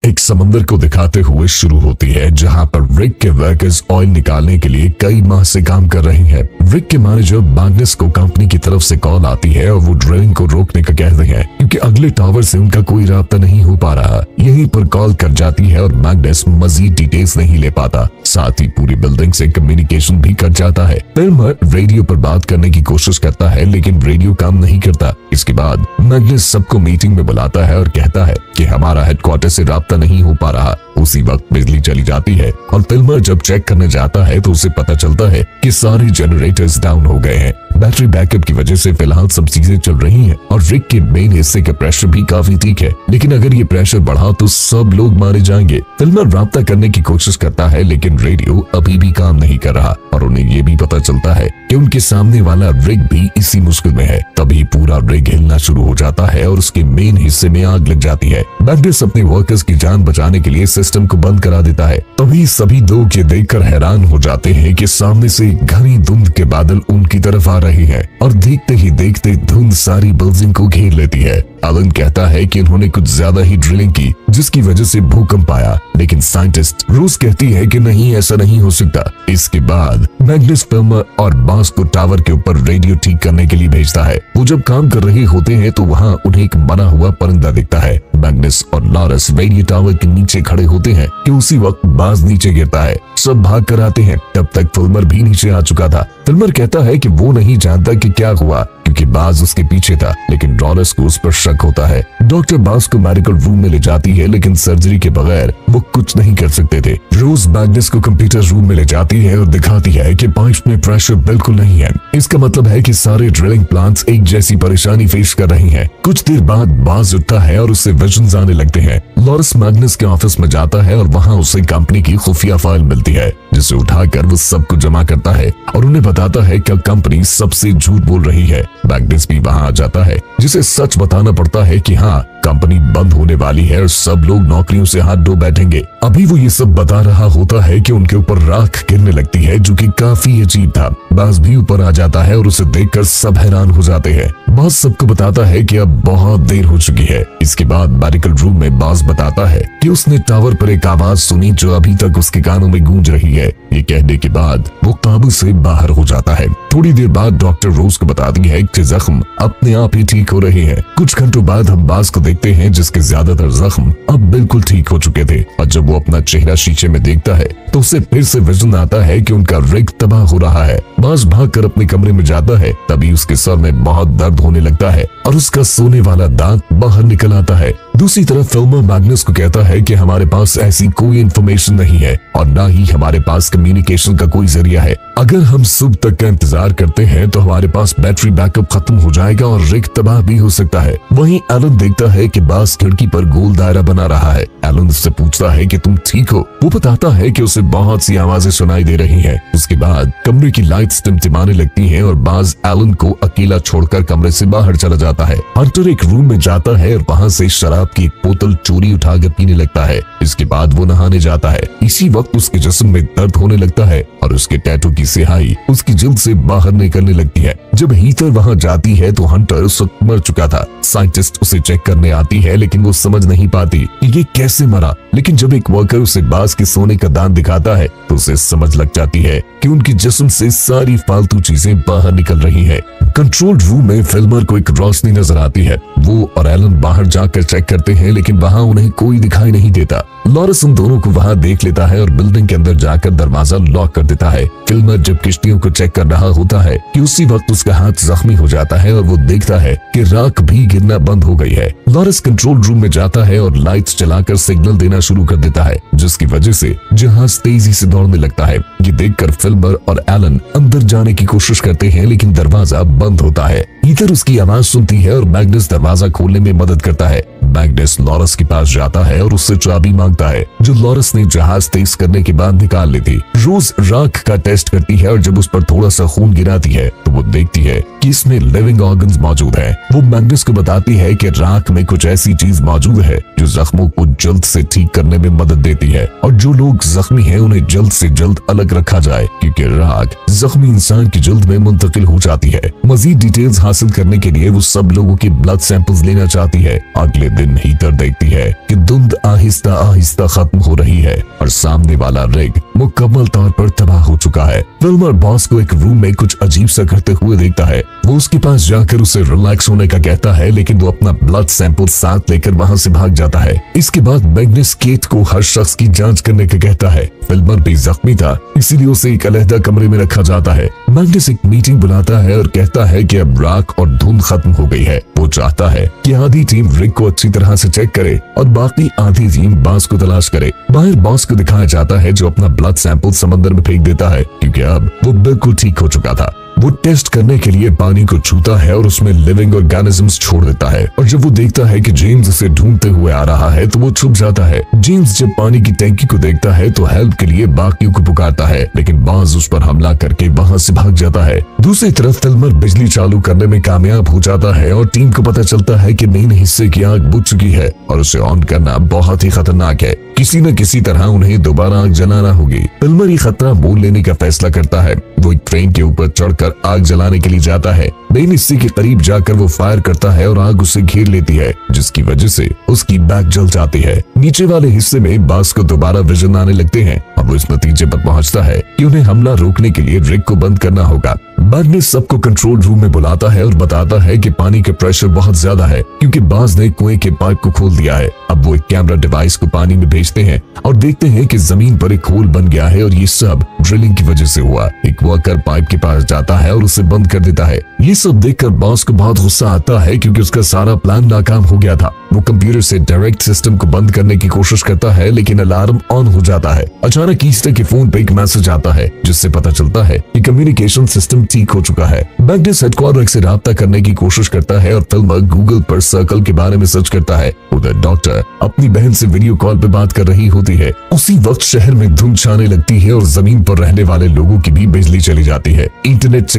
एक समंदर को दिखाते हुए शुरू होती है, जहां पर रिक के वर्कर्स ऑयल निकालने के लिए कई माह से काम कर रहे हैं। रिक के मैनेजर मैग्नस को कंपनी की तरफ से कॉल आती है और वो ड्रिलिंग को रोकने का कहते हैं क्योंकि अगले टावर से उनका कोई राब्ता नहीं हो पा रहा। यहीं पर कॉल कर जाती है और मैग्नस मजीद डिटेल्स नहीं ले पाता, साथ ही पूरी बिल्डिंग से कम्युनिकेशन भी कट जाता है। फिल्मर रेडियो पर बात करने की कोशिश करता है लेकिन रेडियो काम नहीं करता। इसके बाद मैग्नस सबको मीटिंग में बुलाता है और कहता है कि हमारा हेडक्वार्टर से राब्ता नहीं हो पा रहा। उसी वक्त बिजली चली जाती है और फिल्मर जब चेक करने जाता है तो उसे पता चलता है कि सारे जनरेटर्स डाउन हो गए हैं। बैटरी बैकअप की वजह से फिलहाल सब चीजें चल रही हैं और रिक के मेन हिस्से का प्रेशर भी काफी ठीक है, लेकिन अगर ये प्रेशर बढ़ा तो सब लोग मारे जाएंगे। फिल्मर राब्ता करने की कोशिश करता है लेकिन रेडियो अभी भी काम नहीं कर रहा और उन्हें ये भी पता चलता है कि उनके सामने वाला रिग भी इसी मुश्किल में है। तभी पूरा रिग हिलना शुरू हो जाता है और उसके मेन हिस्से में आग लग जाती है। मैग्नस अपने वर्कर्स की जान बचाने के लिए सिस्टम को बंद करा देता है। तभी सभी लोग ये देखकर हैरान हो जाते हैं कि सामने से घनी धुंध के बादल उनकी तरफ आ रहे हैं और देखते ही देखते धुंध सारी बिल्डिंग को घेर लेती है। एलन कहता है कि उन्होंने कुछ ज्यादा ही ड्रिलिंग की जिसकी वजह से भूकंप आया, लेकिन साइंटिस्ट रोज कहती है कि नहीं, ऐसा नहीं हो सकता। इसके बाद मैग्नस फिल्मर और बास को टावर के ऊपर रेडियो ठीक करने के लिए भेजता है। वो जब काम कर रहे होते हैं तो वहाँ उन्हें एक मरा हुआ परिंदा दिखता है। मैग्नस और लॉरस रेडियो टावर के नीचे खड़े होते हैं कि उसी वक्त बास नीचे गिरता है। सब भाग कर आते हैं। तब तक फिल्मर भी नीचे आ चुका था। फिल्मर कहता है कि वो नहीं जानता कि क्या हुआ क्योंकि बाज उसके पीछे था, लेकिन लॉरस को उस पर शक होता है। डॉक्टर बाज को मेडिकल रूम में ले जाती है लेकिन सर्जरी के बगैर वो कुछ नहीं कर सकते थे। रोज मैग्नस को कंप्यूटर रूम में ले जाती है और दिखाती है कि पाइप में प्रेशर बिल्कुल नहीं है। इसका मतलब है कि सारे ड्रिलिंग प्लांट्स एक जैसी परेशानी फेस कर रही हैं। कुछ देर बाद बाज उठता है और उससे विजन्स आने लगते हैं। लॉरस मैग्नस के ऑफिस में जाता है और वहाँ उसे कंपनी की खुफिया फाइल मिलती है, जिसे उठाकर वो सबको जमा करता है और उन्हें बताता है कि कंपनी सबसे झूठ बोल रही है। मैग्नस भी वहाँ आ जाता है, जिसे सच बताना पड़ता है कि हाँ, कंपनी बंद होने वाली है और सब लोग नौकरियों से हाथ धो बैठेंगे। अभी वो ये सब बता रहा होता है कि उनके ऊपर राख गिरने लगती है, जो कि काफी अजीब था। बास भी ऊपर आ जाता है और उसे देखकर सब हैरान हो जाते हैं। बास सबको बताता है कि अब बहुत देर हो चुकी है। इसके बाद मेडिकल रूम में बास बताता है कि उसने टावर पर एक आवाज सुनी जो अभी तक उसके कानों में गूंज रही है। ये कहने के बाद वो काबू से बाहर हो जाता है। थोड़ी देर बाद डॉक्टर रोज को बताती है कि जख्म अपने आप ही ठीक हो रहे हैं। कुछ घंटों बाद हम बास को देखते हैं जिसके ज्यादातर जख्म अब बिल्कुल ठीक हो चुके थे और जब वो अपना चेहरा शीशे में देखता है तो उसे फिर से विजन आता है कि उनका रिग तबाह हो रहा है। बास भागकर अपने कमरे में जाता है। तभी उसके सर में बहुत दर्द होने लगता है और उसका सोने वाला दांत बाहर निकल आता है। दूसरी तरफ फिल्मर मैग्नस को कहता है कि हमारे पास ऐसी कोई इन्फॉर्मेशन नहीं है और ना ही हमारे पास कम्युनिकेशन का कोई जरिया है। अगर हम सुबह तक का इंतजार करते हैं तो हमारे पास बैटरी बैकअप खत्म हो जाएगा और रिग तबाह भी हो सकता है। वहीं एलन देखता है कि बास खिड़की पर गोल दायरा बना रहा है। एलन उससे पूछता है कि तुम ठीक हो? वो बताता है कि उसे बहुत सी आवाजें सुनाई दे रही हैं। उसके बाद कमरे की लाइट्स टिमटिमाने लगती हैं और बास एलन को अकेला छोड़कर कमरे से बाहर चला जाता है। हंटर एक रूम में जाता है और वहाँ से शराब की एक बोतल चोरी उठाकर पीने लगता है। इसके बाद वो नहाने जाता है। इसी वक्त उसके जिस्म में दर्द होने लगता है और उसके टैटू की स्याही उसकी जल्द से बाहर निकलने लगती है। जब हीटर वहाँ जाती है तो हंटर उस वक्त मर चुका था। साइंटिस्ट उसे चेक करने आती है लेकिन वो समझ नहीं पाती कि ये कैसे मरा। लेकिन जब एक वर्कर उसे बास के सोने का दांत दिखाता है तो उसे समझ लग जाती है कि उनकी जिस्म से सारी फालतू चीजें बाहर निकल रही है। कंट्रोल रूम में फिल्मर को एक रोशनी नजर आती है। वो और एलन बाहर जाकर चेक करते हैं लेकिन वहाँ उन्हें कोई दिखाई नहीं देता। लॉरस उन दोनों को वहाँ देख लेता है और बिल्डिंग के अंदर जाकर दरवाजा लॉक कर देता है। फिल्मर जब किश्तियों को चेक कर रहा होता है कि उसी वक्त उसका हाथ जख्मी हो जाता है और वो देखता है कि राख भी गिरना बंद हो गई है। लॉरस कंट्रोल रूम में जाता है और लाइट्स चलाकर सिग्नल देना शुरू कर देता है, जिसकी वजह से जहाज तेजी से दौड़ने लगता है। ये देखकर फिल्मर और एलन अंदर जाने की कोशिश करते हैं लेकिन दरवाजा बंद होता है। ईथर उसकी आवाज सुनती है और मैग्नस दरवाजा खोलने में मदद करता है। मैग्नस लॉरस के पास जाता है और उससे चाबी मांगता है जो लॉरस ने जहाज तेज करने के बाद निकाल ली थी। रोज राख का टेस्ट करती है और जब उस पर थोड़ा सा खून गिराती है तो वो देखती है कि इसमें लिविंग ऑर्गन्स मौजूद हैं। वो मैग्नस को बताती है कि राख में कुछ ऐसी चीज मौजूद है जो जख्मों को जल्द से ठीक करने में मदद देती है और जो लोग जख्मी हैं उन्हें जल्द से जल्द अलग रखा जाए क्योंकि राख जख्मी इंसान की जल्द में मुंतकिल हो जाती है। मजीद डिटेल्स हासिल करने के लिए वो सब लोगों के ब्लड सैंपल्स लेना चाहती है। अगले दिन भीतर देखती है कि धुंध आहिस्ता आहिस्ता खत्म हो रही है और सामने वाला रिग मुकम्मल तौर पर तबाह हो चुका है। फिल्मर बॉस को एक रूम में कुछ अजीब सा करते हुए देखता है। वो उसके पास जाकर उसे रिलैक्स होने का कहता है, लेकिन वो अपना ब्लड सैंपल साथ लेकर वहाँ से भाग जाता है। इसके बाद मैग्नस केट को हर शख्स की जांच करने का कहता है। फिल्मर भी जख्मी था, इसीलिए उसे एक अलहदा कमरे में रखा जाता है। मैग्नस एक मीटिंग बुलाता है और कहता है कि अब राख और धुंध खत्म हो गई है। वो चाहता है कि आधी टीम रिग को अच्छी तरह से चेक करे और बाकी आधी टीम बॉस को तलाश करे। बाहर बॉस को दिखाया जाता है जो अपना ब्लड सैंपल समंदर में फेंक देता है, क्योंकि अब वो बिल्कुल ठीक हो चुका था। वो टेस्ट करने के लिए पानी को छूता है और उसमें लिविंग ऑर्गेनिजम्स छोड़ देता है। और जब वो देखता है कि जेम्स उसे ढूंढते हुए आ रहा है तो वो छुप जाता है। जेम्स जब पानी की टैंकी को देखता है तो हेल्प के लिए बाकियों को पुकारता है, लेकिन बॉस उस पर हमला करके वहाँ से भाग जाता है। दूसरी तरफ फिल्मर बिजली चालू करने में कामयाब हो जाता है और टीम को पता चलता है कि मेन हिस्से की आग बुझ चुकी है और उसे ऑन करना बहुत ही खतरनाक है। किसी न किसी तरह उन्हें दोबारा आग जलाना होगी। फिल्मर ये खतरा मोल लेने का फैसला करता है। वो एक ट्रेन के ऊपर चढ़कर आग जलाने के लिए जाता है। मेन हिस्से के करीब जाकर वो फायर करता है और आग उसे घेर लेती है, जिसकी वजह से उसकी बैक जल जाती है। नीचे वाले हिस्से में बॉस को दोबारा विजन आने लगते हैं और वो इस नतीजे पर पहुंचता है कि उन्हें हमला रोकने के लिए रिग को बंद करना होगा। मैग्नस सबको कंट्रोल रूम में बुलाता है और बताता है कि पानी का प्रेशर बहुत ज्यादा है, क्योंकि बॉस ने कुएं के पाइप को खोल दिया है। अब वो एक कैमरा डिवाइस को पानी में भेजते हैं और देखते हैं कि जमीन पर एक होल बन गया है और ये सब ड्रिलिंग की वजह से हुआ। एक वर्कर पाइप के पास जाता है और उसे बंद कर देता है। ये सब देखकर बॉस को बहुत गुस्सा आता है, क्योंकि उसका सारा प्लान नाकाम हो गया था। वो कंप्यूटर से डायरेक्ट सिस्टम को बंद करने की कोशिश करता है, लेकिन अलार्म ऑन हो जाता है। अचानक ईस्टर के फोन पे एक मैसेज आता है, जिससे पता चलता है कि कम्युनिकेशन सिस्टम ठीक हो चुका है। मैग्नस हेडक्वार्टर से राब्ता करने की कोशिश करता है और फिल्मर गूगल पर सर्कल के बारे में सर्च करता है। उधर डॉक्टर अपनी बहन से वीडियो कॉल पे बात कर रही होती है। उसी वक्त शहर में धुंध छाने लगती है और जमीन पर रहने वाले लोगों की भी बिजली चली जाती है। इंटरनेट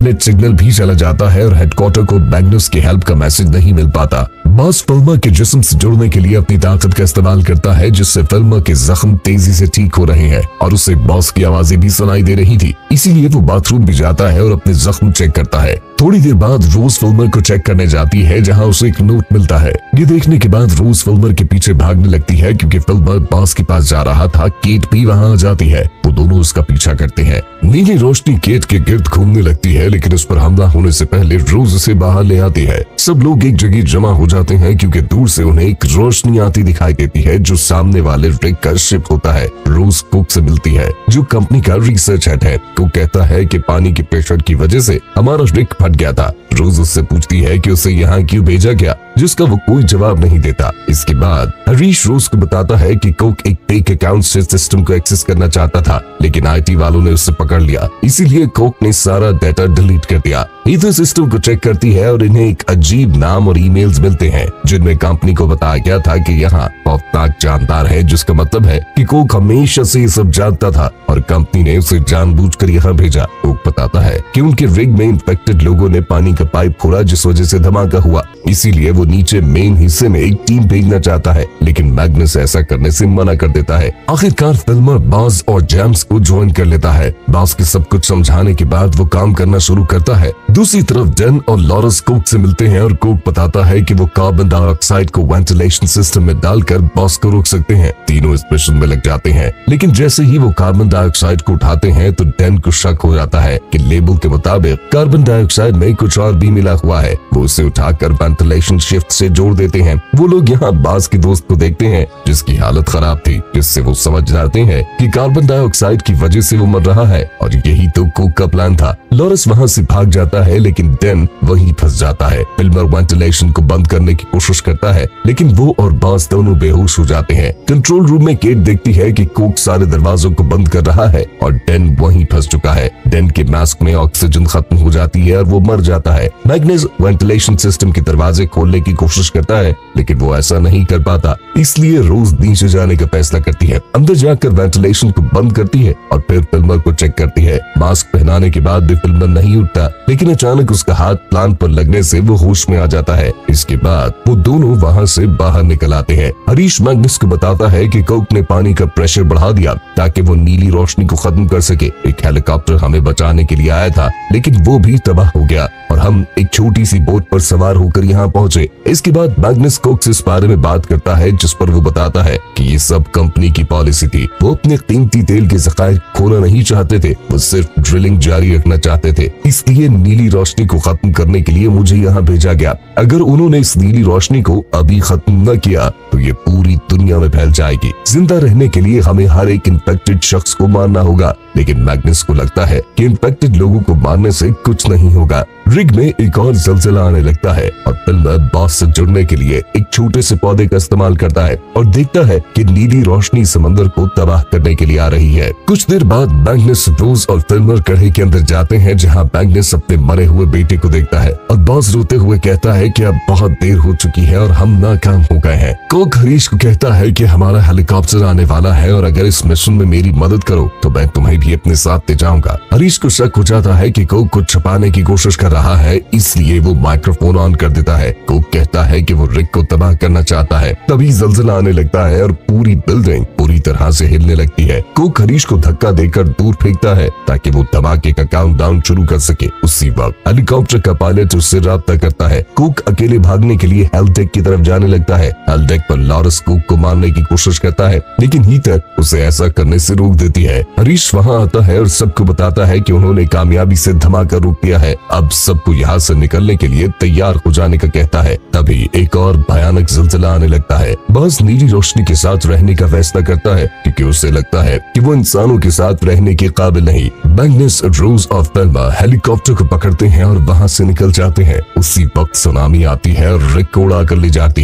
सिग्नल भी चला जाता है और हेडक्वार्टर को मैग्नस की हेल्प का मैसेज नहीं मिल पाता। बॉस फिल्मर के जिस्म से जुड़ने के लिए अपनी ताकत का इस्तेमाल करता है, जिससे फिल्मर के जख्म तेजी से ठीक हो रहे हैं और उसे बॉस की आवाजें भी सुनाई दे रही थी। इसीलिए वो बाथरूम भी जाता है और अपने जख्म चेक करता है। थोड़ी देर बाद रोज फिल्मर को चेक करने जाती है, जहां उसे एक नोट मिलता है। ये देखने के बाद रोज फिल्मर के पीछे भागने लगती है, क्योंकि फिल्मर बॉस के पास जा रहा था। केट भी वहां आ जाती है। वो दोनों उसका पीछा करते हैं। नीली रोशनी केट के गिर्द घूमने लगती है, लेकिन उस पर हमला होने से पहले रोज उसे बाहर ले आती है। सब लोग एक जगह जमा हो जाते हैं, क्योंकि दूर से उन्हें एक रोशनी आती दिखाई देती है, जो सामने वाले रिग का शिप होता है। रोज कुक से मिलती है, जो कंपनी का रिसर्च हेड है। कुक कहता है कि पानी के प्रेशर की वजह से हमारा रिग फट गया था। रोज उससे पूछती है कि उसे यहाँ क्यों भेजा गया, जिसका वो कोई जवाब नहीं देता। इसके बाद हरीश रोज को बताता है कि कुक एक फेक अकाउंट से सिस्टम को एक्सेस करना चाहता था, लेकिन आईटी वालों ने उसे पकड़ लिया। इसीलिए कुक ने सारा डाटा डिलीट कर दिया। ईथर सिस्टम को चेक करती है और इन्हें एक अजीब नाम और ईमेल्स मिलते हैं, जिनमें कंपनी को बताया गया था कि यहाँ खौफनाक जानदार है, जिसका मतलब है कि कुक हमेशा से ये सब जानता था और कंपनी ने उसे जानबूझकर यहाँ भेजा। कुक बताता है कि उनके रिग में इन्फेक्टेड लोगों ने पानी का पाइप फोड़ा, जिस वजह से धमाका हुआ। इसीलिए वो नीचे मेन हिस्से में एक टीम भेजना चाहता है, लेकिन मैग्नस ऐसा करने से मना कर देता है। आखिरकार फिल्मर बॉस और जेम्स को ज्वाइन कर लेता है। बॉस के सब कुछ समझाने के बाद वो काम करना शुरू करता है। दूसरी तरफ डेन और लॉरेंस कुक से मिलते हैं और कुक बताता है कि वो कार्बन डाइऑक्साइड को वेंटिलेशन सिस्टम में डालकर बॉस को रोक सकते हैं। तीनों इस मिशन में लग जाते हैं, लेकिन जैसे ही वो कार्बन डाइऑक्साइड को उठाते हैं तो डेन को शक हो जाता है कि लेबल के मुताबिक कार्बन डाइऑक्साइड में कुछ और भी मिला हुआ है। वो उसे उठाकर वेंटिलेशन शिफ्ट से जोड़ देते हैं। वो लोग यहाँ बॉस के दोस्त को देखते हैं, जिसकी हालत खराब थी, जिससे वो समझ जाते हैं कि कार्बन डाइऑक्साइड की वजह से वो मर रहा है और यही तो कुक का प्लान था। लॉरेंस वहाँ से भाग जाता है, लेकिन डेन वहीं फंस जाता है। फिल्मर वेंटिलेशन को बंद करने की कोशिश करता है, लेकिन वो और बॉस दोनों बेहोश हो जाते हैं। कंट्रोल रूम में केट देखती है कि कुक सारे दरवाजों को बंद कर रहा है और डेन वहीं फंस चुका है। डेन के मास्क में ऑक्सीजन खत्म हो जाती है और वो मर जाता है। मैग्नस वेंटिलेशन सिस्टम के दरवाजे खोलने की कोशिश करता है, लेकिन वो ऐसा नहीं कर पाता। इसलिए रोज नीचे जाने का फैसला करती है। अंदर जाकर वेंटिलेशन को बंद करती है और फिर फिल्मर को चेक करती है। मास्क पहनाने के बाद भी फिल्मर नहीं उठता, लेकिन अचानक उसका हाथ प्लान पर लगने से वो होश में आ जाता है। इसके बाद वो दोनों वहाँ से बाहर निकल आते हैं। हरीश मैग्नस को बताता है कि कोक ने पानी का प्रेशर बढ़ा दिया ताकि वो नीली रोशनी को खत्म कर सके। एक हेलीकॉप्टर हमें बचाने के लिए आया था, लेकिन वो भी तबाह हो गया और हम एक छोटी सी बोट पर सवार होकर यहाँ पहुँचे। इसके बाद मैग्नस कोक से इस बारे में बात करता है, जिस पर वो बताता है कि ये सब कंपनी की पॉलिसी थी। वो अपने कीमती तेल के ज़खायर खोना नहीं चाहते थे, वो सिर्फ ड्रिलिंग जारी रखना चाहते थे। इसलिए नीली रोशनी को खत्म करने के लिए मुझे यहाँ भेजा गया। अगर उन्होंने इस नीली रोशनी को अभी खत्म न किया तो ये पूरी दुनिया में फैल जाएगी। जिंदा रहने के लिए हमें हर एक इन्फेक्टेड शख्स को मारना होगा, लेकिन मैग्नस को लगता है कि इन्फेक्टेड लोगों को मारने से कुछ नहीं होगा। रिग में एक और ज़लज़ला आने लगता है और फिल्मर बॉस से जुड़ने के लिए एक छोटे से पौधे का इस्तेमाल करता है और देखता है कि नीली रोशनी समंदर को तबाह करने के लिए आ रही है। कुछ देर बाद मैग्नस, रोज और फिल्मर कढ़े के अंदर जाते हैं, जहाँ मैग्नस अपने मरे हुए बेटे को देखता है और बॉस रोते हुए कहता है कि अब बहुत देर हो चुकी है और हम नाकाम हो गए हैं। कोक हरीश को कहता है कि हमारा हेलीकॉप्टर आने वाला है और अगर इस मिशन में मेरी मदद करो तो मैं तुम्हें भी अपने साथ ले जाऊंगा। हरीश को शक हो जाता है कि कोक को छुपाने की कोशिश कर रहा है, इसलिए वो माइक्रोफोन ऑन कर देता है। कोक कहता है कि वो रिक को तबाह करना चाहता है। तभी ज़लज़ला आने लगता है और पूरी बिल्डिंग पूरी तरह से हिलने लगती है। कोक हरीश को धक्का देकर दूर फेंकता है ताकि वो धमाके का काउंटडाउन शुरू कर सके। उसी वक्त हेलीकॉप्टर का पायलट उससे राब्ता करता है। कोक अकेले भागने के लिए हेल्डेक की तरफ जाने लगता है। हेल्डेक पर लॉरेंस कोक को मारने की कोशिश करता है, लेकिन हीथर उसे ऐसा करने से रोक देती है। हरीश वहाँ आता है और सबको बताता है कि उन्होंने कामयाबी से धमाका रोक दिया है। अब सबको यहाँ से निकलने के लिए तैयार हो जाने का कहता है। तभी एक और भयानक ज़लज़ला आने लगता है। बॉस नीली रोशनी के साथ रहने का फैसला करता है क्योंकि उसे लगता है कि वो इंसानों के साथ रहने के काबिल नहीं। मैग्नस, रोज और फिल्मर हेलीकॉप्टर को पकड़ते हैं और वहाँ से निकल जाते हैं। उसी वक्त सुनामी आती है और रिक को उड़ा कर ले जाती है।